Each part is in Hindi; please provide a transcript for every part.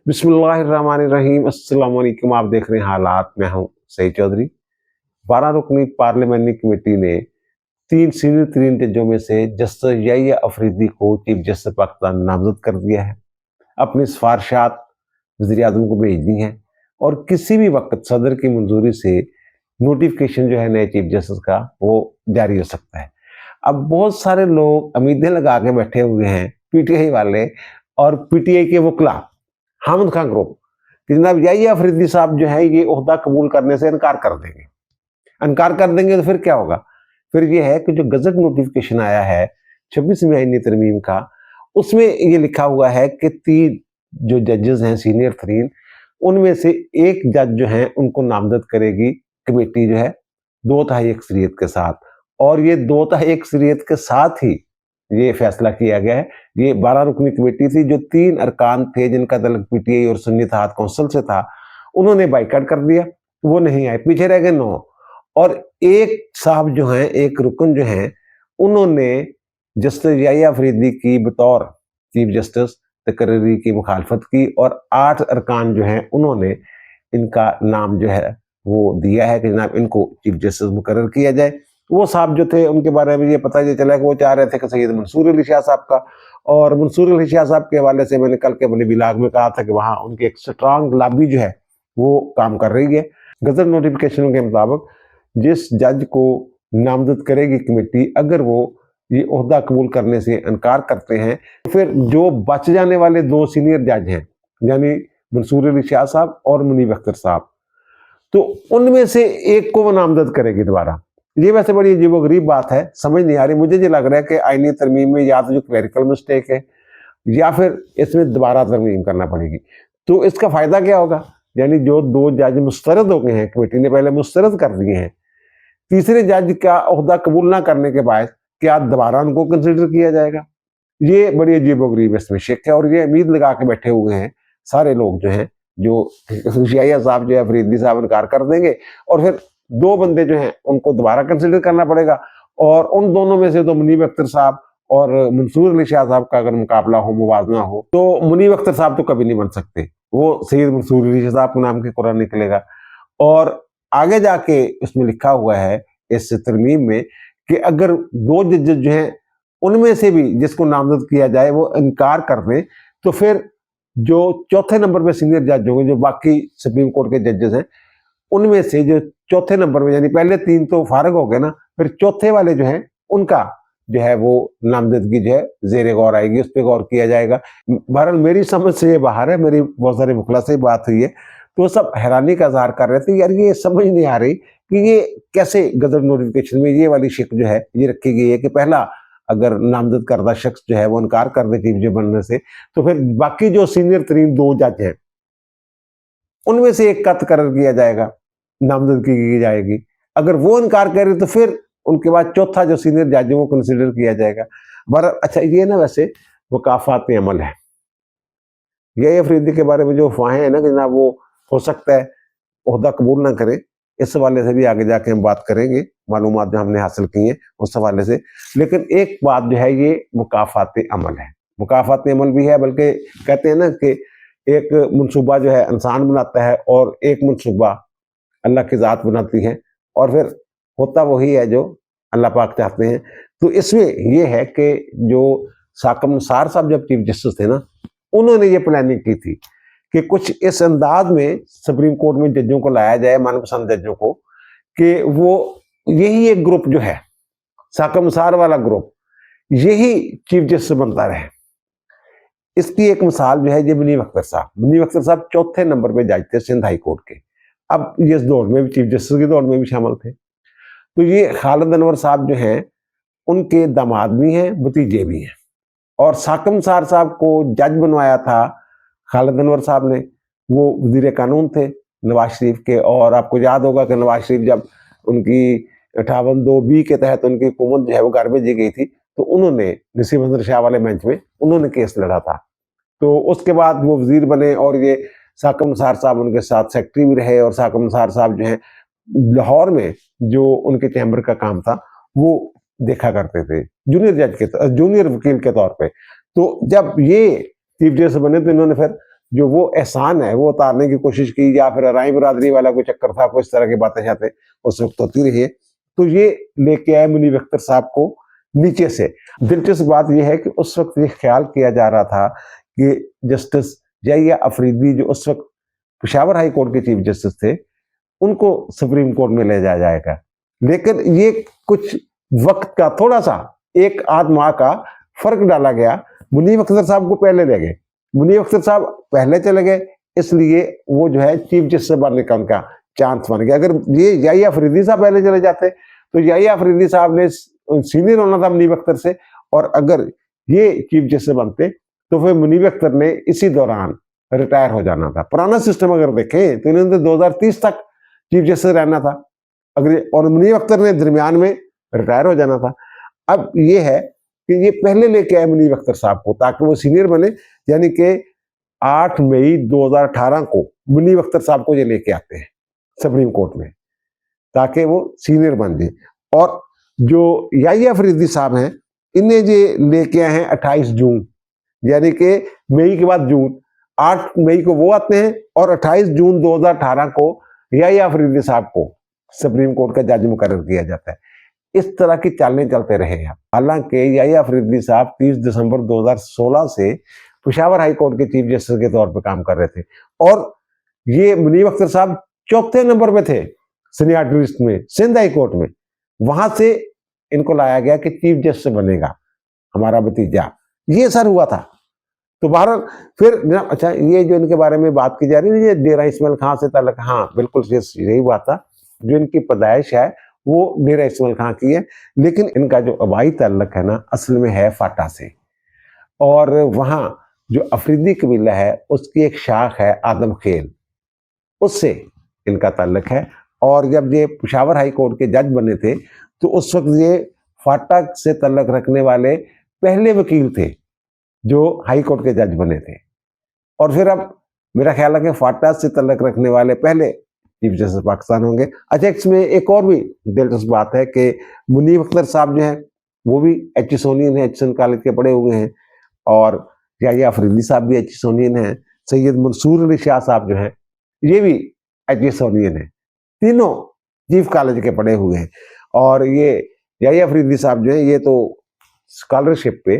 बिस्मिल्लाहिर्रहमानिर्रहीम। अस्सलाम वालेकुम। आप देख रहे हैं हालात। मैं हूं सईद चौधरी। 12 रुकनी पार्लियामेंट्री कमेटी ने 3 सीनियर तरीन जजों में से जस्टिस याहिया अफरीदी को चीफ जस्टिस पाकिस्तान नामजद कर दिया है। अपनी सिफारिशात वज़ीर आज़म को भेज दी हैं और किसी भी वक्त सदर की मंजूरी से नोटिफिकेशन जो है नए चीफ जस्टिस का वो जारी हो सकता है। अब बहुत सारे लोग उम्मीदें लगा के बैठे हुए हैं, पीटीआई वाले और पीटीआई के वकला हामिद खान ग्रुप कि जनाब याहिया अफरीदी साहब जो है ये ओहदा कबूल करने से इनकार कर देंगे। इनकार कर देंगे तो फिर क्या होगा? फिर ये है कि जो गजट नोटिफिकेशन आया है 26वीं आईनी तरमीम का, उसमें ये लिखा हुआ है कि 3 जो जजेस हैं सीनियर तरीन, उनमें से एक जज जो है उनको नामजद करेगी कमेटी जो है 2/3 अक्सरियत के साथ। और ये 2/3 अक्सरियत के साथ ही ये फैसला किया गया है। ये 12 रुकनी कमेटी थी जो 3 अरकान थे जिनका तल्लुक पीटीआई और सुन्नी इत्तेहाद कौंसिल से था, उन्होंने बाइकाट कर दिया, वो नहीं आए, पीछे रह गए 9। और एक साहब जो हैं, एक रुकन जो हैं, उन्होंने जस्टिस याहिया अफरीदी की बतौर चीफ जस्टिस तकर्री की मुखालफत की और 8 अरकान जो हैं उन्होंने इनका नाम जो है वो दिया है कि जनाब इनको चीफ जस्टिस मुकर्रर किया जाए। वो साहब जो थे उनके बारे में ये पता ये चला कि वो चाह रहे थे कि सैयद मंसूर अली शाह साहब का, और मंसूर अली शाह साहब के हवाले से मैंने कल के अपने बिलाग में कहा था कि वहाँ उनकी एक स्ट्रांग लॉबी जो है वो काम कर रही है। गजट नोटिफिकेशन के मुताबिक जिस जज को नामजद करेगी कमेटी, अगर वो ये ओहदा कबूल करने से इनकार करते हैं, फिर जो बच जाने वाले 2 सीनियर जज हैं यानी मंसूर अली शाह साहब और मुनीब अख्तर साहब, तो उनमें से एक को वो नामजद करेगी दोबारा। ये वैसे बड़ी अजीबोगरीब बात है, समझ नहीं आ रही। मुझे ये लग रहा है कि आईनी तरमीम में या तो जो क्लैरिकल मिस्टेक है या फिर इसमें दोबारा तरमीम करना पड़ेगी। तो इसका फायदा क्या होगा? यानी जो 2 जज मुस्तरद हो गए हैं, कमेटी ने पहले मुस्तरद कर दिए हैं, तीसरे जज का ओहदा कबूल ना करने के बाद क्या दोबारा उनको कंसिडर किया जाएगा? ये बड़ी अजीबोगरीब इसमें शक है। और ये उम्मीद लगा के बैठे हुए हैं सारे लोग जो हैं, जो याहिया साहब जो है अफरीदी साहब इनकार कर देंगे और फिर 2 बंदे जो हैं उनको दोबारा कंसिडर करना पड़ेगा। और उन दोनों में से तो मुनीब अख्तर साहब और मंसूर अली शाह साहब का अगर मुकाबला हो, मुवाजना हो, तो मुनीब अख्तर साहब तो कभी नहीं बन सकते, वो सैयद मंसूर अली शाह साहब के नाम के कुरान निकलेगा। और आगे जाके इसमें लिखा हुआ है इस तरमीम में कि अगर 2 जजेस जो हैं उनमें से भी जिसको नामजद किया जाए वो इनकार कर दें, तो फिर जो चौथे नंबर पे सीनियर जज होंगे, जो बाकी सुप्रीम कोर्ट के जजेस हैं, उनमें से जो चौथे नंबर में, यानी पहले 3 तो फारग हो गए ना, फिर चौथे वाले जो हैं उनका जो है वो नामजदगी जो है जेर गौर आएगी, उस पर गौर किया जाएगा। बहरहाल मेरी समझ से ये बाहर है, मेरी बहुत सारे वकला से बात हुई है, तो सब हैरानी का इजहार कर रहे थे, यार ये समझ नहीं आ रही कि ये कैसे गजट नोटिफिकेशन में ये वाली शिक जो है ये रखी गई है कि पहला अगर नामजद करदा शख्स जो है वो इनकार कर दे चीफ जज बनने से, तो फिर बाकी जो सीनियर तरीन 2 जज हैं उनमें से एक का तकर्रर किया जाएगा, नामजदगी की जाएगी। अगर वो इनकार करे तो फिर उनके बाद चौथा जो सीनियर जज है वो कंसिडर किया जाएगा। अच्छा, ये ना वैसे वकाफात अमल है। ये अफरीदी के बारे में जो अफवाहें हैं ना कि जनाब वो हो सकता है ओहदा कबूल ना करे, इस हवाले से भी आगे जाके हम बात करेंगे, मालूमात जो हमने हासिल की हैं उस हवाले से। लेकिन एक बात जो है ये मुकाफात अमल है, मुकाफात अमल भी है, बल्कि कहते हैं ना कि एक मनसूबा जो है इंसान बनाता है और एक मनसूबा अल्लाह की ज़ात बनाती है, और फिर होता वही है जो अल्लाह पाक चाहते हैं। तो इसमें यह है कि जो साकम निसार साहब जब चीफ जस्टिस थे ना, उन्होंने ये प्लानिंग की थी कि कुछ इस अंदाज में सुप्रीम कोर्ट में जजों को लाया जाए, मनपसंद जजों को, कि वो यही एक ग्रुप जो है साकम निसार वाला ग्रुप यही चीफ जस्टिस बनता रहे। इसकी एक मिसाल जो है ये मुनीब अख्तर साहब चौथे नंबर पे जज थे सिंध हाई कोर्ट के। अब ये इस दौर में भी चीफ जस्टिस की दौर में भी शामिल थे। तो ये खालिद अनवर साहब जो हैं उनके दामाद भी हैं, भतीजे भी हैं। और साकम निसार साहब को जज बनवाया था खालिद अनवर साहब ने, वो वजीर कानून थे नवाज शरीफ के। और आपको याद होगा कि नवाज शरीफ जब उनकी 58(2)(b) के तहत उनकी हुकूमत जो है वो घर भेजी गई थी, तो उन्होंने नसीब हसन शाह वाले बेंच में उन्होंने केस लड़ा था। तो उसके बाद वो वजीर बने और ये साकम निसार साहब उनके साथ सेक्रेटरी भी रहे। और साकम निसार साहब जो है लाहौर में जो उनके चैम्बर का काम था वो देखा करते थे जूनियर वकील के तौर पे। तो जब ये चीफ जस्टिस बने तो इन्होंने फिर जो वो एहसान है वो उतारने की कोशिश की, या फिर राय बिरादरी वाला कोई चक्कर था, कोई इस तरह की बातें शाते उस वक्त होती रही है, तो ये लेके आए मुनीब अख्तर साहब को नीचे से। दिलचस्प बात यह है कि उस वक्त ये ख्याल किया जा रहा था कि जस्टिस याहिया अफरीदी जो उस वक्त पेशावर हाई कोर्ट के चीफ जस्टिस थे, उनको सुप्रीम कोर्ट में ले जाया जाएगा। लेकिन ये कुछ वक्त का थोड़ा सा एक आध माह का फर्क डाला गया, मुनीब अख्तर साहब को पहले ले गए, मुनीब अख्तर साहब पहले चले गए, इसलिए वो जो है चीफ जस्टिस बनने का उनका चांस बन गया। अगर ये याहिया अफरीदी साहब पहले चले जाते तो याहिया अफरीदी साहब ने सीनियर होना था मुनीब अख्तर से, और अगर ये चीफ जस्टिस बनते तो फिर मुनीब अख्तर ने इसी दौरान रिटायर हो जाना था। पुराना सिस्टम अगर देखें तो इन्होंने 2030 तक चीफ जस्टिस रहना था, अगर, और मुनीब अख्तर ने दरमियान में रिटायर हो जाना था। अब ये है कि ये पहले लेके आए मुनीब अख्तर साहब को ताकि वो सीनियर बने, यानी कि 8 मई 2018 को मुनीब अख्तर साहब को ये लेके आते हैं सुप्रीम कोर्ट में ताकि वो सीनियर बन जाए। और जो याहिया अफरीदी साहब हैं, इन्हें ये लेके आए हैं 28 जून, यानी कि मई के बाद जून, 8 मई को वो आते हैं और 28 जून 2018 को याहिया अफरीदी साहब को सुप्रीम कोर्ट का जज मुकर्रर किया जाता है। इस तरह की चालें चलते रहे हैं। हालांकि याहिया अफरीदी साहब 30 दिसंबर 2016 से पेशावर हाई कोर्ट के चीफ जस्टिस के तौर पर काम कर रहे थे, और ये मुनीब अख्तर साहब चौथे नंबर पे थे सीनियरिटी लिस्ट में सिंध हाई कोर्ट में। वहां से इनको लाया गया कि चीफ जस्टिस बनेगा हमारा भतीजा, ये सर हुआ था। तो बहरहाल फिर अच्छा, ये जो इनके बारे में बात की जा रही है, ये डेरा इस्माइल खां से ताल्लुक, हाँ बिल्कुल यही बात था, जो इनकी पैदाइश है वो डेरा इस्माइल खां की है, लेकिन इनका जो आबाई ताल्लुक है ना असल में है फाटा से, और वहाँ जो अफरीदी कबीला है उसकी एक शाख है आदम खेल, उससे इनका ताल्लुक है। और जब ये पेशावर हाई कोर्ट के जज बने थे तो उस वक्त ये फाटा से ताल्लुक रखने वाले पहले वकील थे जो हाई कोर्ट के जज बने थे, और फिर अब मेरा ख्याल है कि फाटा से ताल्लुक रखने वाले पहले चीफ जस्टिस पाकिस्तान होंगे। अच्छा, इसमें एक और भी दिलचस्प बात है कि मुनीब अख्तर साहब जो है वो भी एचिसोनियन है, एचिसन कॉलेज के पढ़े हुए हैं, और याहिया अफरीदी साहब भी एचिसोनियन है, सैयद मंसूर अली शाह साहब जो है ये भी एचिसोनियन है, तीनों चीफ कॉलेज के पढ़े हुए हैं। और ये याहिया अफरीदी साहब जो है ये तो स्कॉलरशिप पे,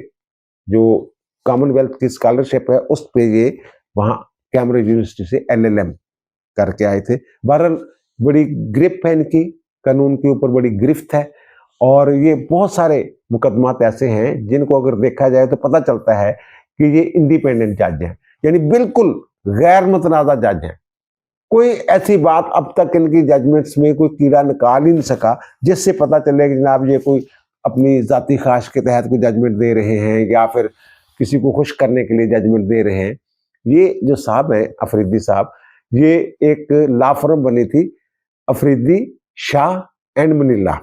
जो कॉमनवेल्थ की स्कॉलरशिप है उस पे ये वहाँ कैम्ब्रिज यूनिवर्सिटी से LLM करके आए थे। बहरहाल बड़ी ग्रिप है इनकी, कानून के ऊपर बड़ी गिरफ्त है, और ये बहुत सारे मुकदमात ऐसे हैं जिनको अगर देखा जाए तो पता चलता है कि ये इंडिपेंडेंट जज हैं, यानी बिल्कुल गैर मुतनाज़ा जज हैं। कोई ऐसी बात अब तक इनकी जजमेंट्स में कोई कीड़ा निकाल ही नहीं सका जिससे पता चले कि जनाब ये कोई अपनी ज़ाती ख्वाहिश के तहत कोई जजमेंट दे रहे हैं या फिर किसी को खुश करने के लिए जजमेंट दे रहे हैं। ये जो साहब है अफरीदी साहब, ये एक लॉ फर्म बनी थी अफरीदी शाह एंड मनीला।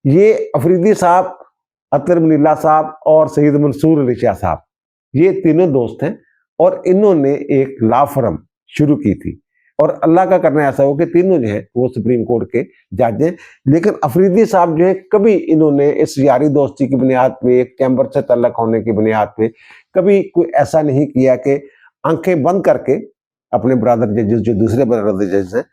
ये अफरीदी साहब, अतर मनीला साहब और सैयद मंसूर अली शाह साहब, ये तीनों दोस्त हैं, और इन्होंने एक लॉ फर्म शुरू की थी, और अल्लाह का करना ऐसा हो कि तीनों जो है वो सुप्रीम कोर्ट के जज हैं। लेकिन अफरीदी साहब जो है कभी इन्होंने इस यारी दोस्ती की बुनियाद पे, एक चैम्बर से तल्लक होने की बुनियाद पे कभी कोई ऐसा नहीं किया कि आंखें बंद करके अपने ब्रदर जजेस, जो दूसरे ब्रदर जजेस हैं,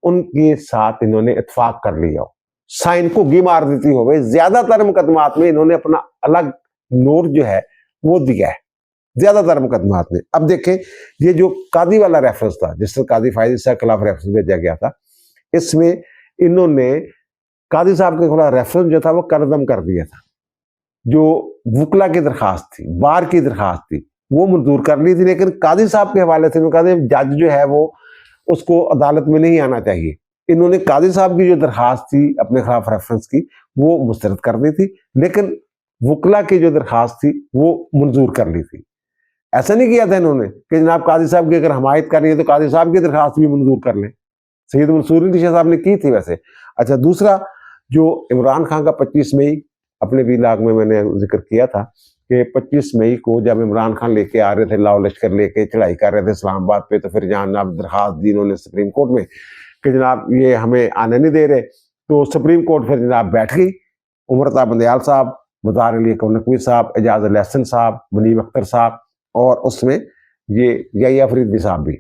उनके साथ इन्होंने इत्फाक कर लिया हो, साइन को गी मार देती हो। ज्यादातर मुकदमात में इन्होंने अपना अलग नोट जो है वो दिया है, ज्यादातर मुकदमात में। अब देखें, ये जो कादी वाला रेफरेंस था जिससे कादी फायद के खिलाफ रेफरेंस भेजा गया था, इसमें इन्होंने कादी साहब के खिलाफ रेफरेंस जो था वो करदम कर दिया था। जो वकला की दरखास्त थी, बार की दरखास्त थी, वो मंजूर कर ली थी, लेकिन कादी साहब के हवाले से जज जो है वो उसको अदालत में नहीं आना चाहिए। इन्होंने कादी साहब की जो दरखास्त थी अपने खिलाफ रेफरेंस की वो मुस्तरद कर दी थी, लेकिन वकला की जो दरखास्त थी वो मंजूर कर ली थी। ऐसा नहीं किया था इन्होंने कि जनाब कादी साहब की अगर हमायत करनी है तो कादी साहब की दरखास्त भी मंजूर कर लें। सैयद मंसूर अली शाह साहब ने की थी वैसे। अच्छा, दूसरा जो इमरान खान का 25 मई अपने व्लॉग में मैंने जिक्र किया था कि 25 मई को जब इमरान खान लेके आ रहे थे, लाओ लश्कर लेके चढ़ाई कर रहे थे इस्लामाबाद पे, तो फिर जनाब दरखास्त दी इन्होंने सुप्रीम कोर्ट में कि जनाब ये हमें आने नहीं दे रहे, तो सुप्रीम कोर्ट फिर जनाब बैठ गई। उमरता बंदयाल साहब, मुज़ार अली नकवी साहब, एजाज अल एहसन साहब, मुनीब अख्तर साहब, और उसमें ये यही अफरीदी साहब भी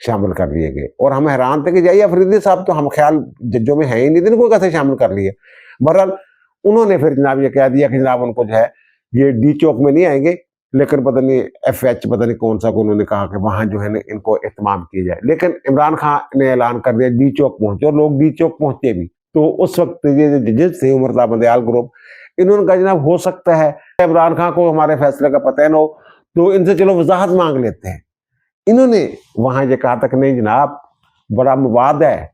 शामिल कर लिए गए। और हम हैरान थे कि यही अफरीदी साहब तो हम ख्याल जजों में है ही नहीं, इनको कैसे शामिल कर लिए। बहरहाल उन्होंने फिर जनाब ये कह दिया कि जनाब उनको जो है ये डी चौक में नहीं आएंगे, लेकिन पता नहीं FH पता नहीं कौन सा को उन्होंने कहा कि वहां जो है ना इनको इत्माम किया जाए। लेकिन इमरान खान ने ऐलान कर दिया डी चौक पहुंचे, और लोग डी चौक पहुंचे भी। तो उस वक्त ये जो जजेस थे उमर बंदयाल ग्रुप, इन्होंने कहा जनाब हो सकता है इमरान खान को हमारे फैसले का पता न हो, तो इनसे चलो वजाहत मांग लेते हैं। इन्होंने वहां ये कहा था कि नहीं जनाब बड़ा मवाद है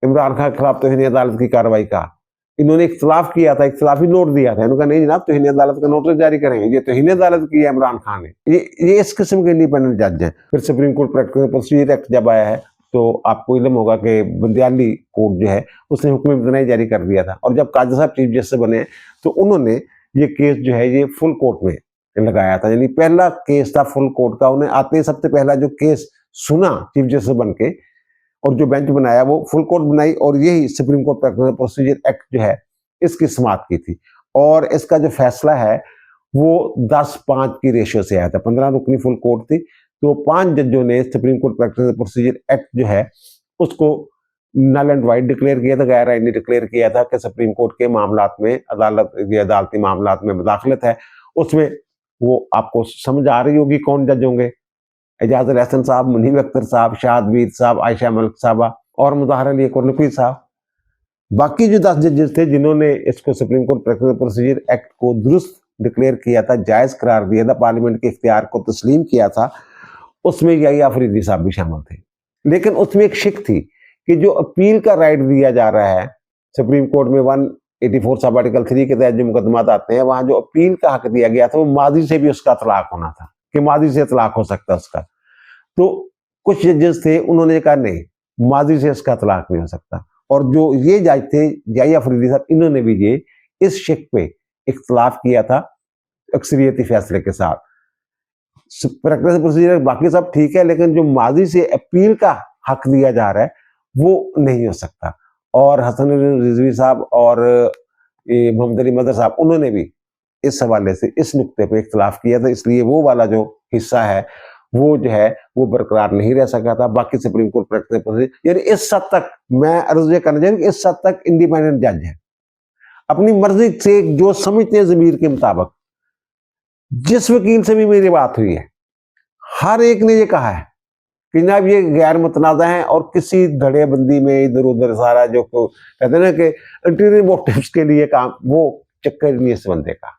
इमरान खान के खिलाफ तौहीन अदालत की कार्रवाई का। इन्होंने इख्तलाफ किया था, इख्तलाफी नोट दिया था। इन्होंने कहा नहीं जनाब तौहीन अदालत का नोटिस जारी करेंगे, ये तौहीन अदालत की है इमरान खान ने। ये इस किस्म के इंडिपेंडेंट जज हैं। फिर supreme court practical procedure act जब आया है तो आपको इल्म होगा कि बंदियाली कोर्ट जो है उसने हुक्म इब्तदाई जारी कर दिया था। और जब काजी साहब चीफ जस्टिस बने तो उन्होंने ये केस जो है ये फुल कोर्ट में लगाया था, यानी पहला केस था फुल कोर्ट का। उन्हें आते ही सबसे पहला जो केस सुना चीफ जस्टिस बन के, और जो बेंच बनाया वो फुल कोर्ट बनाई, और यही supreme court practical procedure act जो है इसकी समाप्त की थी। और इसका जो फैसला है वो 10-5 की रेशियो से आया था। 15 रुकनी फुल कोर्ट थी, तो 5 जजों ने supreme court practical procedure act जो है उसको नल एंड वाइड डिक्लेयर किया था, गैर आईनी डिक्लेयर किया था कि सुप्रीम कोर्ट के मामलात में अदालती मामलात में मुदाखलत है। उसमें वो आपको समझ आ रही होगी कौन जज होंगे, एजाज अल एहसन साहब, मुनीब अख्तर साहब, शाहदवीर साहब, आयशा मलिक साहबा और मुज़ाहर अली कुरनफी साहब। बाकी जो 10 जजेस थे जिन्होंने इसको supreme court practical procedure act को दुरुस्त डिक्लेयर किया था, जायज करार दिया था, पार्लियामेंट के इख्तियार को तस्लीम किया था, उसमें यही अफरीदी साहब भी शामिल थे। लेकिन उसमें एक शिक थी कि जो अपील का राइट दिया जा रहा है सुप्रीम कोर्ट में 184 सब आर्टिकल 3 के तहत जो मुकदमात आते हैं, वहां जो अपील का हक दिया गया था वो माजी से भी उसका तलाक होना था, कि माजी से तलाक हो सकता है उसका। तो कुछ जजेस थे उन्होंने कहा नहीं, माजी से इसका तलाक नहीं हो सकता। और जो ये जज थे याही अफरीदी साहब, इन्होंने भी ये इस शिक पे इख्तलाफ किया था अक्सरियती फैसले के साथ। प्रैक्टिकल प्रोसीजर बाकी सब ठीक है, लेकिन जो माजी से अपील का हक दिया जा रहा है वो नहीं हो सकता। और हसन रिजवी साहब और मोहम्मद अली मदर साहब, उन्होंने भी इस हवाले से इस नुक्ते पे इख्तलाफ किया था, इसलिए वो वाला जो हिस्सा है वो जो है वो बरकरार नहीं रह सका था। बाकी सुप्रीम कोर्ट प्रैक्टिकल प्रोसीजर, यानी इस हद तक मैं अर्ज ये करना चाहिए कि इस हद तक इंडिपेंडेंट जज है, अपनी मर्जी से जो समझते हैं जमीर के मुताबिक। जिस वकील से भी मेरी बात हुई है हर एक ने ये कहा है कि जनाब ये गैर मुतनाज़ा है, और किसी धड़ेबंदी में इधर उधर सारा जो कहते हैं ना कि इंटीरियर मोटिव्स के लिए काम, वो चक्कर नहीं इस बंदे का।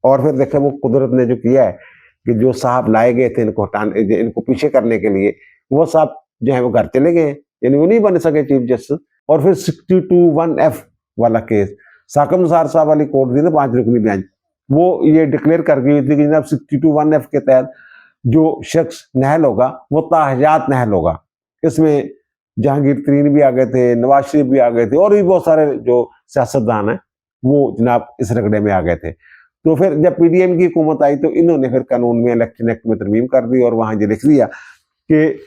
और फिर देखें वो कुदरत ने जो किया है कि जो साहब लाए गए थे इनको हटाने, इनको पीछे करने के लिए, वो साहब जो है वो घर चले गए, यानी वो नहीं बन सके चीफ जस्टिस। और फिर 62(1)(f) वाला केस साकिब निसार साहब वाली कोर्ट थी ना 5 रुकनी बेंच, वो ये डिक्लेयर कर गई थी कि जनाब 62(1)(f) के तहत जो शख्स नहल होगा वो ताहयात नहल होगा। इसमें जहांगीर तरीन भी आ गए थे, नवाज शरीफ भी आ गए थे, और भी बहुत सारे जो सियासतदान हैं वो जनाब इस रगड़े में आ गए थे। तो फिर जब PDM की हुकूमत आई तो इन्होंने फिर कानून में इलेक्शन एक्ट में तरमीम कर दी, और वहां ये लिख दिया कि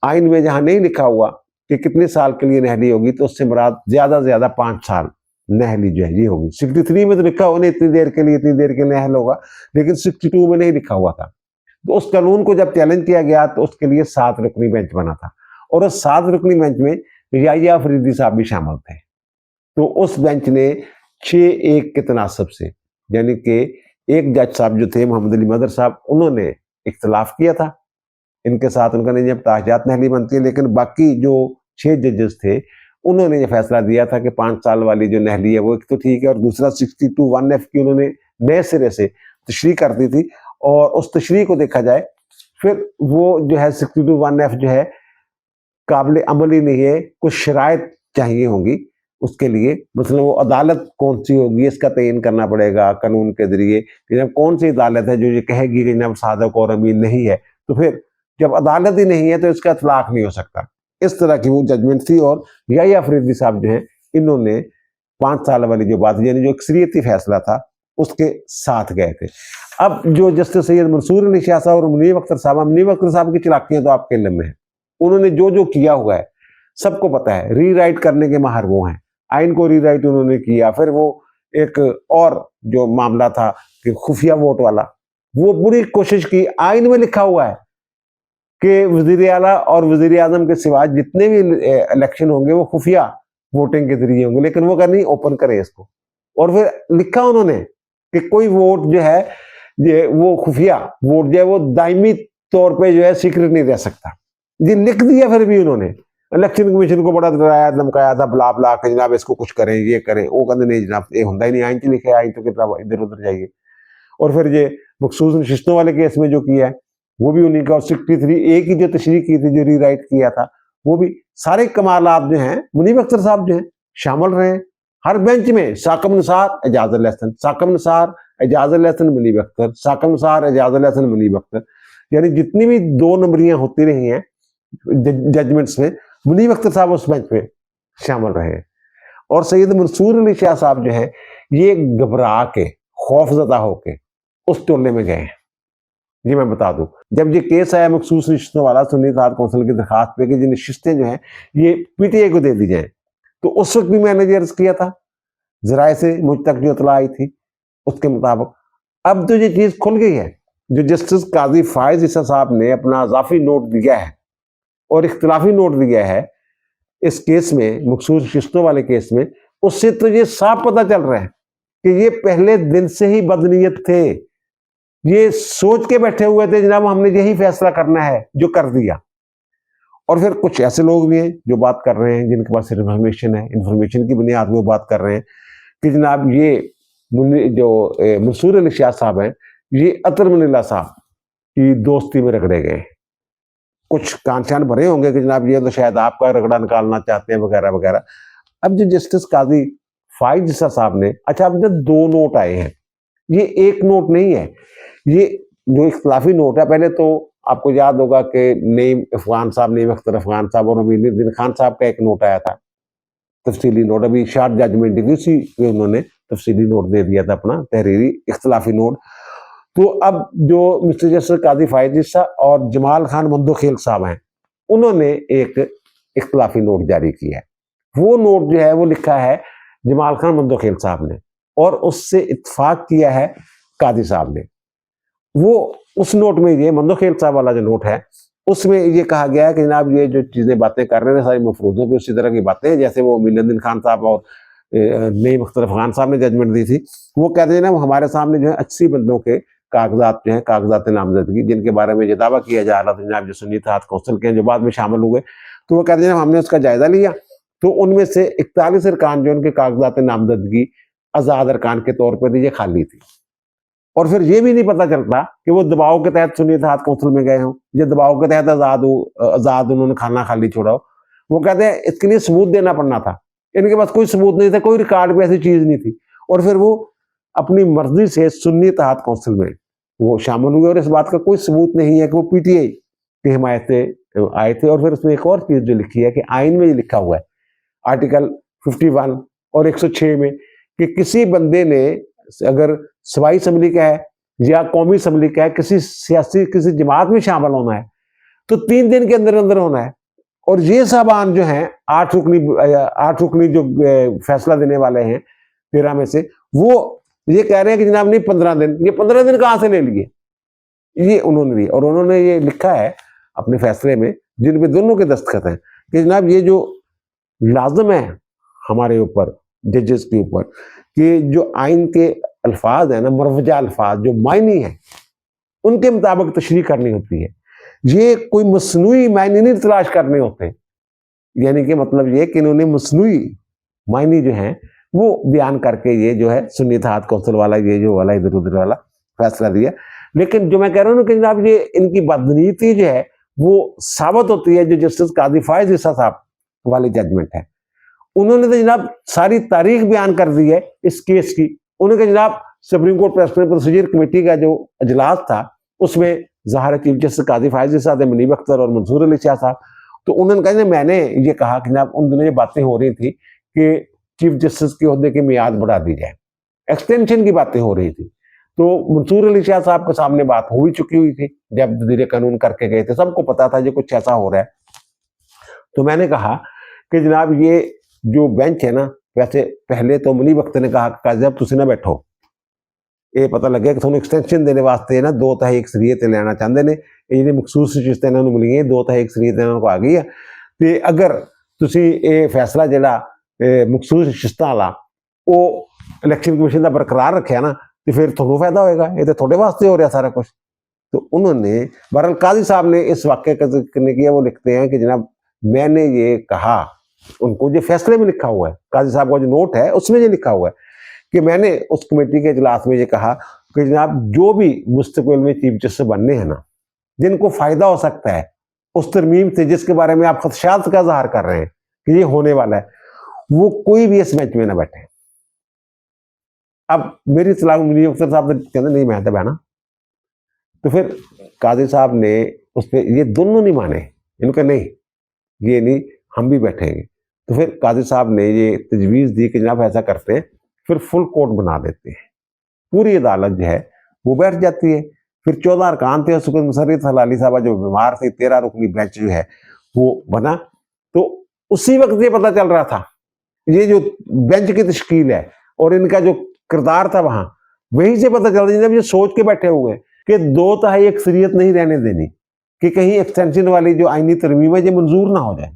आइन में जहां नहीं लिखा हुआ कि कितने साल के लिए नहली होगी, तो उससे मुराद ज्यादा से ज्यादा 5 साल नहली जो है ये होगी। 63 में तो लिखा हो नहीं इतनी देर के लिए, इतनी देर के नहल होगा, लेकिन 62 में नहीं लिखा हुआ था। तो उस कानून को जब चैलेंज किया गया तो उसके लिए 7 रुकनी बेंच बना था, और उस 7 रुकनी बेंच में याहिया अफरीदी साहब भी शामिल थे। तो उस बेंच ने 6-1 के तनासब से, यानी कि एक जज साहब जो थे मोहम्मद अली मदर साहब, उन्होंने इख्तलाफ किया था इनके साथ, उनका नहीं जब ताहयात नहली बनती है, लेकिन बाकी जो 6 जजेस थे उन्होंने ये फैसला दिया था कि 5 साल वाली जो नहली है वो एक तो ठीक है, और दूसरा 62(1)(f) की उन्होंने नए सिरे से तशरीह कर दी थी। और उस तशरीह को देखा जाए फिर वो जो है 62(1)(f) जो है काबिल अमल ही नहीं है, कुछ शराइत चाहिए होंगी उसके लिए। मतलब वो अदालत कौन सी होगी इसका तयन करना पड़ेगा कानून के जरिए, कि जब कौन सी अदालत है जो ये कहेगी कि जनाब सादक और अमीन नहीं है, तो फिर जब अदालत ही नहीं है तो इसका इतलाक नहीं हो सकता। इस तरह की वो जजमेंट थी। और याहिया अफरीदी साहब जो है इन्होंने 5 साल वाली जो बात, यानी जो अक्सरियती फैसला था उसके साथ गए थे। अब जो जस्टिस सैयद मंसूर अली शाह साहब और मुनीब अख्तर साहब की चलाकियां तो आपके इल्म में है, उन्होंने जो जो किया हुआ है सबको पता है। रीराइट करने के माहिर वो हैं, आइन को रीराइट उन्होंने किया। फिर वो एक और जो मामला था कि खुफिया वोट वाला, वो पूरी कोशिश की, आइन में लिखा हुआ है कि वजीर आला और वजीर आजम के सिवा जितने भी इलेक्शन होंगे वो खुफिया वोटिंग के जरिए होंगे, लेकिन वो करनी ओपन करें इसको। और फिर लिखा उन्होंने कि कोई वोट जो है ये वो खुफिया वोट जो है वो दायमी तौर पे जो है सीक्रेट नहीं रह सकता। ये लिख दिया फिर भी उन्होंने। इलेक्शन कमीशन को बड़ा डराया धमकाया था, बुला बुला के जनाब इसको कुछ करें ये करें, वो कहते नहीं जनाब ये होता ही नहीं, आइन च लिखे आइन तो कितना इधर उधर जाइए। और फिर ये मखसूस नशिस्तों वाले केस में जो किया है वो भी उन्हीं का, और 63A की जो तशरीह की थी, जो रीराइट किया था, वो भी सारे कमालात जो हैं मुनीब अख्तर साहब जो हैं शामिल रहे। हर बेंच में साकम निसार एजाज अल हसन, साकम निसार एजाज अल हसन मुनीब अख्तर, साकम निसार एजाज अल हसन मुनीब अख्तर, यानी जितनी भी 2 नंबरियां होती रही हैं जजमेंट्स में, मुनीब अख्तर साहब उस बेंच में शामिल रहे। और सैयद मंसूर अली शाह साहब जो है ये घबरा के खौफजदा होके उस टोले में गए। ये मैं बता दूं, जब ये केस आया मखसूस नशिस्तों वाला सुन्नी इत्तेहाद कौंसिल की दरखास्त पे कि जिन नशिस्तें जो हैं ये पीटीआई को दे दी जाएं, तो उस वक्त भी मैंने ये अर्ज किया था, जराए से मुझ तक जो इतला आई थी उसके मुताबिक। अब तो ये चीज खुल गई है। जो जस्टिस काजी फायज ईसा साहब ने अपना इजाफी नोट दिया है और इख्तिलाफी नोट दिया है इस केस में, मखसूस नशिस्तों वाले केस में, उससे तो ये साफ पता चल रहा है कि ये पहले दिन से ही बदनीयत थे। ये सोच के बैठे हुए थे जनाब हमने यही फैसला करना है, जो कर दिया। और फिर कुछ ऐसे लोग भी हैं जो बात कर रहे हैं जिनके पास इन्फॉर्मेशन है, इन्फॉर्मेशन की बुनियाद में बात कर रहे हैं कि जनाब ये जो मंसूर अली शाह साहब हैं ये अतर मनीला साहब की दोस्ती में रगड़े गए। कुछ कानशान भरे होंगे कि जनाब ये तो शायद आपका रगड़ा निकालना चाहते हैं वगैरह वगैरह। अब जो जस्टिस काजी फायज ईसा साहब ने, अच्छा अब जो 2 नोट आए हैं, ये एक नोट नहीं है, ये जो इख्तिलाफी नोट है, पहले तो आपको याद होगा कि नईम अफगान साहब, नईम अख्तर अफगान साहब और अमीनुद्दीन खान साहब का एक नोट आया था तफसीली नोट, अभी शार्ट जजमेंट की उसी में उन्होंने तफसीली नोट दे दिया था अपना तहरीरी इख्तिलाफी नोट। तो अब जो मिस्टर जस्टिस काजी फायज ईसा और जमाल खान मंदोखेल साहब हैं उन्होंने एक इख्तिलाफी नोट जारी किया है। वो नोट जो है वो लिखा है जमाल खान मंदोखेल साहब ने और उससे इत्तफाक किया है काजी साहब ने। वो उस नोट में, ये मंदोखेल साहब वाला जो नोट है उसमें ये कहा गया है कि जनाब ये जो चीजें बातें कर रहे हैं सारी मफरूजों पे उसी तरह की बातें हैं जैसे वो अमीनुद्दीन खान साहब और नईम अख्तर अफगान साहब ने जजमेंट दी थी। वो कहते हैं ना हमारे सामने जो है 80 बंदों के कागजात जो है, कागजात नामजदगी, जिनके बारे में ये दावा किया जा रहा था जनाब जो सुन्नी इत्तेहाद कौंसिल के जो बाद में शामिल हुए, तो वो कहते हैं हमने उसका जायजा लिया तो उनमें से 41 अरकान जो उनके कागजात नामजदगी आजाद अरकान के तौर पर ये खाली थी। और फिर ये भी नहीं पता चलता कि वो दबाव के तहत सुन्नी इत्तेहाद कौंसिल में गए हों, ये दबाव के तहत आजाद उन्होंने खाना खाली छोड़ा हो। वो कहते हैं इसके लिए सबूत देना पड़ना था, इनके पास कोई सबूत नहीं था, कोई रिकॉर्ड पे ऐसी चीज नहीं थी। और फिर वो अपनी मर्जी से सुन्नी इत्तेहाद कौंसिल में वो शामिल हुए और इस बात का कोई सबूत नहीं है कि वो पीटीआई की हिमायत से आए थे। और फिर उसमें एक और चीज जो लिखी है कि आइन में ये लिखा हुआ है आर्टिकल 51 और 106 में कि किसी बंदे ने अगर सूबाई असम्बली का है या कौमी असम्बली का है, किसी सियासी किसी जमात में शामिल होना है तो 3 दिन के अंदर अंदर होना है। और ये साहबान जो हैं 8 रुकनी जो फैसला देने वाले हैं 13 में से, वो ये कह रहे हैं कि जनाब नहीं 15 दिन, ये 15 दिन कहाँ से ले लिए, ये उन्होंने लिए। और उन्होंने ये लिखा है अपने फैसले में जिन पे दोनों के दस्तखत हैं कि जनाब ये जो लाजम है हमारे ऊपर जजेस के ऊपर कि जो आइन के अल्फाज है ना, मरवजा अल्फाज जो मायनी है उनके मुताबिक तशरीह करनी होती है। ये कोई मसनूई मायने नहीं तलाश करने होते, यानी कि मतलब ये कि इन्होंने मसनूई मायने जो है वो बयान करके ये जो है सुन्नी इत्तेहाद कौंसिल वाला ये जो वाला इधर उधर वाला फैसला दिया। लेकिन जो मैं कह रहा हूँ कि जनाब ये इनकी बदनीति जो है वो साबित होती है जो जस्टिस काजी फायज ईसा साहब वाली जजमेंट है। उन्होंने तो जनाब सारी तारीख बयान कर दी है इस केस की। उन्होंने कहा जनाब सुप्रीम कोर्ट प्रोसीजर कमेटी का जो अजलास था उसमें ज़ाहिर चीफ जस्टिस काजी फायज ईसा थे, मुनीब अख्तर और मंसूर अली शाह साहब, तो उन्होंने कहा मैंने ये कहा कि जनाब उन दिनों ये बातें हो रही थी कि चीफ जस्टिस के ओहदे की मियाद बढ़ा दी जाए, एक्सटेंशन की बातें हो रही थी। तो मंसूर अली शाह साहब के सामने बात हो ही चुकी हुई थी जब वज़ीर कानून करके गए थे, सबको पता था ये कुछ ऐसा हो रहा है। तो मैंने कहा कि जनाब ये जो बेंच है ना, वैसे पहले तो मुनीब अख्तर ने कहा जब तुम ना बैठो ये पता लगे कि तुम एक्सटेंशन देने वास्ते ना 2 तिहाई अक्सरियत लेना चाहते हैं ਜਿਹੜੀ ਮਖਸੂਸ ਸ਼ਿਸ਼ਤਾਂ ਇਹਨਾਂ ਨੂੰ ਮਿਲੀਆਂ 2 ਤਾਂ ਅਕਸਰੀਅਤ ਇਹਨਾਂ ਨੂੰ ਆ ਗਈ ਆ ਤੇ ਅਗਰ ਤੁਸੀਂ ਇਹ ਫੈਸਲਾ ਜਿਹੜਾ ਮਖਸੂਸ ਸ਼ਿਸ਼ਤਾਂ ਵਾਲਾ ਉਹ ਇਲੈਕਸ਼ਨ ਕਮਿਸ਼ਨ ਦਾ ਬਰਕਰਾਰ ਰੱਖਿਆ ਨਾ तो फिर थोड़ा फायदा होएगा, ये तो थोड़े वास्ते हो रहा सारा कुछ। तो उन्होंने बहरहाल काजी साहब ने इस वाक्य का जिक्र करने किया, वो लिखते हैं कि जनाब मैंने ये कहा, उनको जो फैसले में लिखा हुआ है, काजी साहब का जो नोट है उसमें ये लिखा हुआ है कि मैंने उस कमेटी के इजलास में ये कहा कि जनाब जो भी मुस्तकबिल में चीफ जस्टिस बनने हैं ना, जिनको फायदा हो सकता है उस तरमीम से जिसके बारे में आप खदशात का इजहार कर रहे हैं कि ये होने वाला है, वो कोई भी इस मैच में ना बैठे। अब मेरी सलाह मुनीर अख्तर साहब ने कहते नहीं मैं तो बहना, तो फिर काजी साहब ने उस पर ये दोनों नहीं माने, इनका नहीं ये नहीं हम भी बैठेंगे। तो फिर काजी साहब ने ये तजवीज़ दी कि जनाब ऐसा करते हैं, फिर फुल कोर्ट बना देते हैं, पूरी अदालत जो है वो बैठ जाती है। फिर 14 अरकान थे, सुकत मुसर्रिफ हलाली साहब जो बीमार थे, 13 रुकनी बेंच जो है वो बना। तो उसी वक्त ये पता चल रहा था ये जो बेंच की तश्कील है और इनका जो किरदार था वहां, वहीं से पता चलता जब ये सोच के बैठे हुए हैं कि 2 तिहाई अक्सरियत नहीं रहने देनी, कि कहीं एक्सटेंशन वाली जो आईनी तरमीम है ये मंजूर ना हो जाए।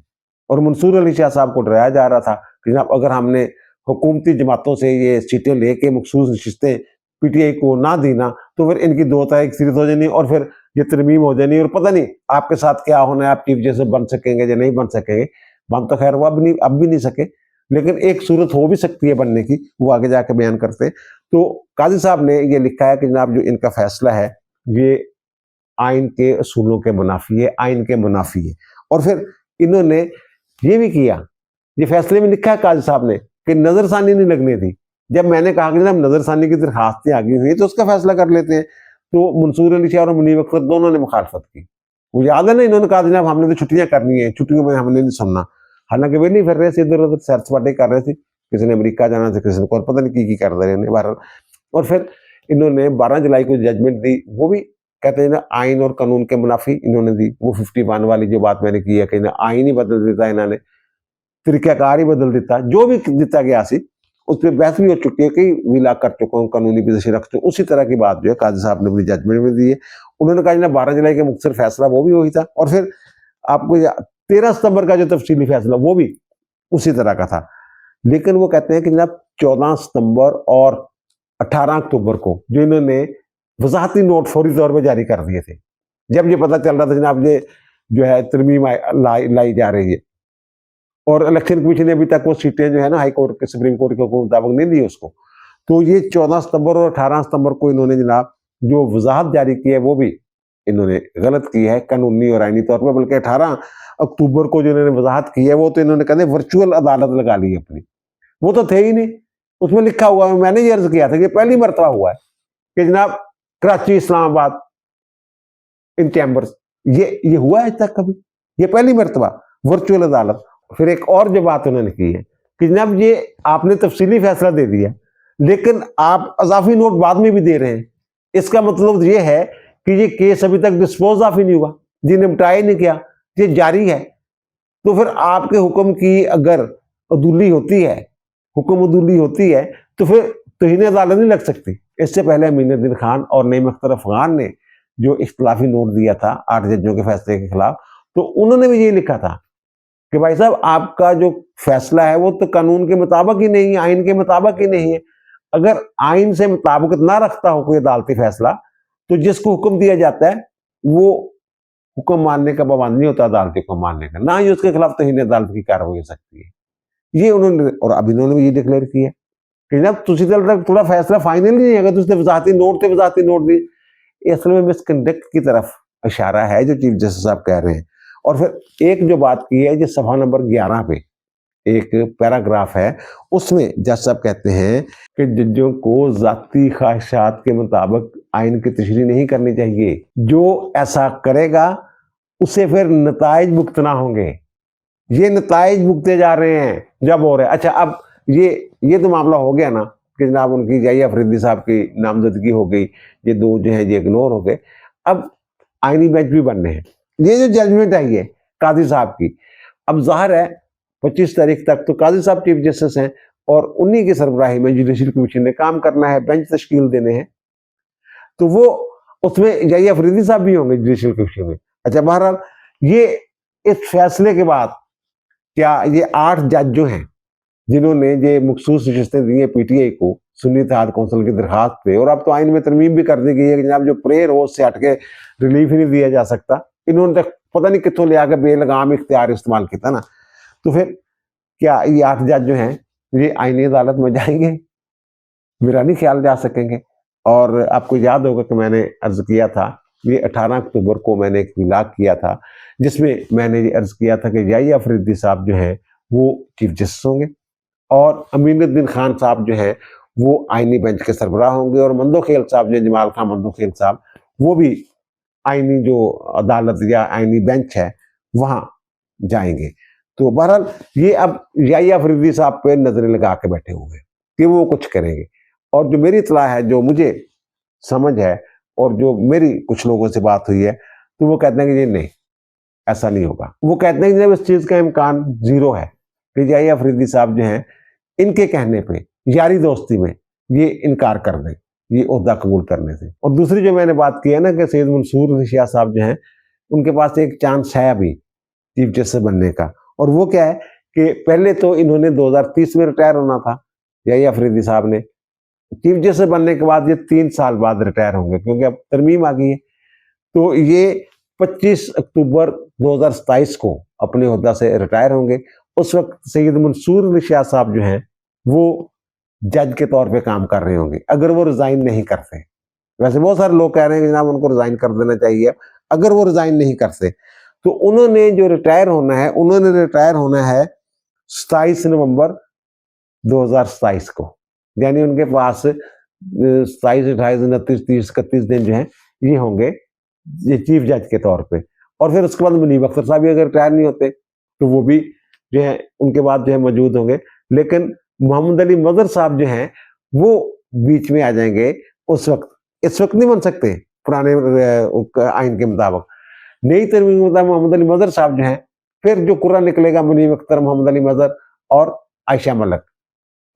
और मंसूर अली शाह साहब को डराया जा रहा था कि जनाब अगर हमने हुकूमती जमातों से ये सीटें लेके मखसूस नशिस्तें पीटीआई को ना दी ना, तो फिर इनकी 2 तिहाई अक्सरियत हो जानी और फिर ये तरमीम हो जानी, और पता नहीं आपके साथ क्या होना है, आप चीफ जस्टिस बन सकेंगे या नहीं बन सकेंगे। बन तो खैर वो अब भी नहीं सके, लेकिन एक सूरत हो भी सकती है बनने की, वो आगे जाके बयान करते हैं। तो काजी साहब ने ये लिखा है कि जनाब जो इनका फैसला है ये आइन के असूलों के मुनाफी है, आइन के मुनाफी है। और फिर इन्होंने ये भी किया, ये फैसले में लिखा है काजी साहब ने कि नजरसानी नहीं लगनी थी। जब मैंने कहा कि जनाब नजरसानी की दरखास्तें आ गई हुई तो उसका फैसला कर लेते हैं, तो मंसूर अली शाह और मुनीर अख्तर दोनों ने मुखालफत की। वो याद है ना, इन्होंने कहा जनाब हमने तो छुट्टियां करनी है, छुट्टियों में हमने नहीं सुनना। हालांकि वे नहीं फिर रहे थे इधर उधर, सैर सपाटे कर रहे थे, किसी ने अमेरिका जाना था, किसी ने और पता नहीं की कर रहे हैं बहरहाल। और फिर इन्होंने 12 जुलाई को जजमेंट दी, वो भी कहते हैं ना आइन और कानून के मुनाफी इन्होंने दी। वो 51 वाली जो बात मैंने की है कि ना आइन ही बदल देता, इन्होंने तरीकाकार ही बदल देता, जो भी दिता गया सी उस पर बहस भी हो चुकी है, कई विला कर चुका हूँ, कानूनी पोजीशन रख चुका, उसी तरह की बात जो है काजी साहब ने अपनी जजमेंट में दी है। उन्होंने कहा 12 जुलाई के मुख्तसर फैसला वो भी वही था, और फिर आपको 13 सितंबर का जो तफसीली फैसला वो भी उसी तरह का था। लेकिन वो कहते हैं कि जनाब 14 सितंबर और 18 अक्टूबर को जो इन्होंने वजाहती नोट फौरी तौर पर जारी कर दिए थे, जब ये पता चल रहा था जनाब ये जो है तरमीम लाई जा रही है, और इलेक्शन कमीशन ने अभी तक वो सीटें जो है ना हाई कोर्ट के सुप्रीम कोर्ट के मुताबिक नहीं दी उसको, तो ये 14 सितंबर और 18 सितंबर को इन्होंने जनाब जो वजाहत जारी की है वो भी इन्होंने गलत की है कानूनी और आईनी तौर पर। बल्कि 18 अक्टूबर को जो इन्होंने वजाहत की है वो तो इन्होंने कहते वर्चुअल अदालत लगा ली अपनी, वो तो थे ही नहीं। उसमें लिखा हुआ है, मैंने ये अर्ज किया था कि पहली मरतबा हुआ है कि जनाब कराची इस्लामाबाद इन चैम्बर्स ये हुआ है आज तक कभी, ये पहली मरतबा वर्चुअल अदालत। फिर एक और जो बात उन्होंने की है कि जनाब ये आपने तफसीली फैसला दे दिया, लेकिन आप अजाफी नोट बाद में भी दे रहे हैं, इसका मतलब ये है कि ये केस अभी तक डिस्पोज ऑफ ही नहीं हुआ, जी निपटाया नहीं किया, ये जारी है। तो फिर आपके हुक्म की अगर अदूली होती है, हुक्म अदूली होती है, तो फिर तौहीन अदालत नहीं लग सकती। इससे पहले अमीनुद्दीन खान और नईम अख्तर अफगान ने जो इख्तलाफी नोट दिया था 8 जजों के फैसले के खिलाफ, तो उन्होंने भी ये लिखा था कि भाई साहब आपका जो फैसला है वो तो कानून के मुताबिक ही नहीं है, आइन के मुताबिक ही नहीं है। अगर आइन से मुताबिक ना रखता हो कोई अदालती फैसला, तो जिसको हुक्म दिया जाता है वो हुक्म मानने का पाबंद नहीं होता, अदालती हुक्म मानने का, ना ही उसके खिलाफ तौहीन अदालत की कार्रवाई हो सकती है। ये उन्होंने, और अब इन्होंने भी ये डिक्लेयर किया कि जब तुसी थोड़ा फैसला फाइनल नहीं है, तुझे वजाहती नोट दी, असल में मिसकंडक्ट की तरफ इशारा है जो चीफ जस्टिस साहब कह रहे हैं। और फिर एक जो बात की है, जो सफा नंबर 11 पे एक पैराग्राफ है, उसमें जज साहब कहते हैं कि जजों को जाती ख्वाहिशात के मुताबिक आइन की तशरीह नहीं करनी चाहिए, जो ऐसा करेगा उसे फिर नताइज भुगतना होंगे। ये नताइज भुगते जा रहे हैं जब हो रहे हैं। अच्छा, अब ये तो मामला हो गया ना कि जनाब उनकी जाहिया अफरीदी साहब की नामजदगी हो गई, ये 2 जो है ये इग्नोर हो गए। अब आइनी बेंच भी बनने हैं, ये जो जजमेंट आई है काजी साहब की, अब जाहिर है 25 तारीख तक तो काजी साहब चीफ जस्टिस हैं और उन्हीं की सरबराही में जुडिशल कमीशन ने काम करना है, बेंच तश्कील देने हैं। तो वो उसमें यही अफरीदी साहब भी होंगे जुडिशल कमीशन में। अच्छा, बहरहाल ये इस फैसले के बाद क्या ये 8 जज जो हैं जिन्होंने ये मखसूस नशिस्तें दी हैं पीटीआई को सुन्नी इत्तेहाद कौंसिल की दरखास्त पे, और अब तो आइन में तरमीम भी कर दी गई है कि जनाब जो प्रेयर हो उससे हटके रिलीफ ही नहीं दिया जा सकता, इन्होंने तक पता नहीं कितों ले आकर बेलगाम इख्तियार इस्तेमाल किया था ना। तो फिर क्या ये 8 जज जो हैं ये आईनी अदालत में जाएंगे? मेरा नहीं ख्याल जा सकेंगे। और आपको याद होगा कि मैंने अर्ज किया था, ये 18 अक्टूबर को मैंने एक व्लॉग किया था जिसमें मैंने ये अर्ज किया था कि याहिया अफरीदी साहब जो हैं वो चीफ जस्टिस होंगे और अमीनुद्दीन खान साहब जो हैं वो आईनी बेंच के सरबराह होंगे, और मंदोखेल साहब जो जमाल खान मंदोखेल साहब वो भी आईनी जो अदालत या आईनी बेंच है वहां जाएंगे। तो बहरहाल ये अब याहिया अफरीदी साहब पे नजरें लगा के बैठे हुए हैं कि वो कुछ करेंगे। और जो मेरी इत्तला है, जो मुझे समझ है और जो मेरी कुछ लोगों से बात हुई है, तो वो कहते हैं कि ये नहीं, ऐसा नहीं होगा। वो कहते हैं कि जब इस चीज का इम्कान जीरो है कि याहिया अफरीदी साहब जो हैं इनके कहने पे यारी दोस्ती में ये इनकार कर दें ये ओहदा कबूल करने से। और दूसरी जो मैंने बात की है ना कि सैयद मंसूर शाह साहब जो हैं उनके पास एक चांस है अभी चीफ जस्टिस बनने का, और वो क्या है कि पहले तो इन्होंने 2030 में रिटायर होना था याहिया अफरीदी साहब ने, चीफ जस्टिस बनने के बाद ये 3 साल बाद रिटायर होंगे क्योंकि अब तरमीम आ गई है। तो ये 25 अक्टूबर 2027 को अपने ओहदा से रिटायर होंगे। उस वक्त सैयद मंसूर शाह साहब जो हैं वो जज के तौर पे काम कर रहे होंगे अगर वो रिजाइन नहीं करते। वैसे बहुत सारे लोग कह रहे हैं कि जनाब उनको रिजाइन कर देना चाहिए। अगर वो रिजाइन नहीं करते तो उन्होंने जो रिटायर होना है, उन्होंने रिटायर होना है 27 नवंबर 2027 को, यानी उनके पास 27, 28, 29, 30, 31 दिन जो है ये होंगे ये चीफ जज के तौर पे। और फिर उसके बाद मुनीब अख्तर साहब भी अगर रिटायर नहीं होते तो वो भी जो है उनके बाद जो है मौजूद होंगे। लेकिन मोहम्मद अली मजहर साहब जो हैं वो बीच में आ जाएंगे उस वक्त। इस वक्त नहीं बन सकते पुराने आइन के मुताबिक। नई तरमीम के मुताबिक मोहम्मद अली मजहर साहब जो हैं, फिर जो कुर्रा निकलेगा मुनीब अख्तर, मोहम्मद अली मजहर और आयशा मलिक,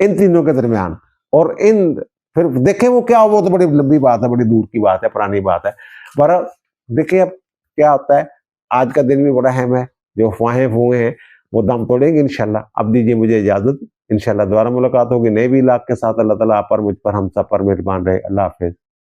इन तीनों के दरमियान। और इन फिर देखें वो क्या हो, वो तो बड़ी लंबी बात है, बड़ी दूर की बात है, पुरानी बात है। बहरहाल देखिए अब क्या होता है। आज का दिन भी बड़ा अहम है, जो अफवाहें हुए हैं वो दम तोड़ेंगे इंशाल्लाह। अब दीजिए मुझे इजाजत, इंशाल्लाह दोबारा मुलाकात होगी नए भी इलाके के साथ। अल्लाह ताला आप पर, मुझ पर, हम सब पर मेहरबान रहे। अल्लाह हाफिज।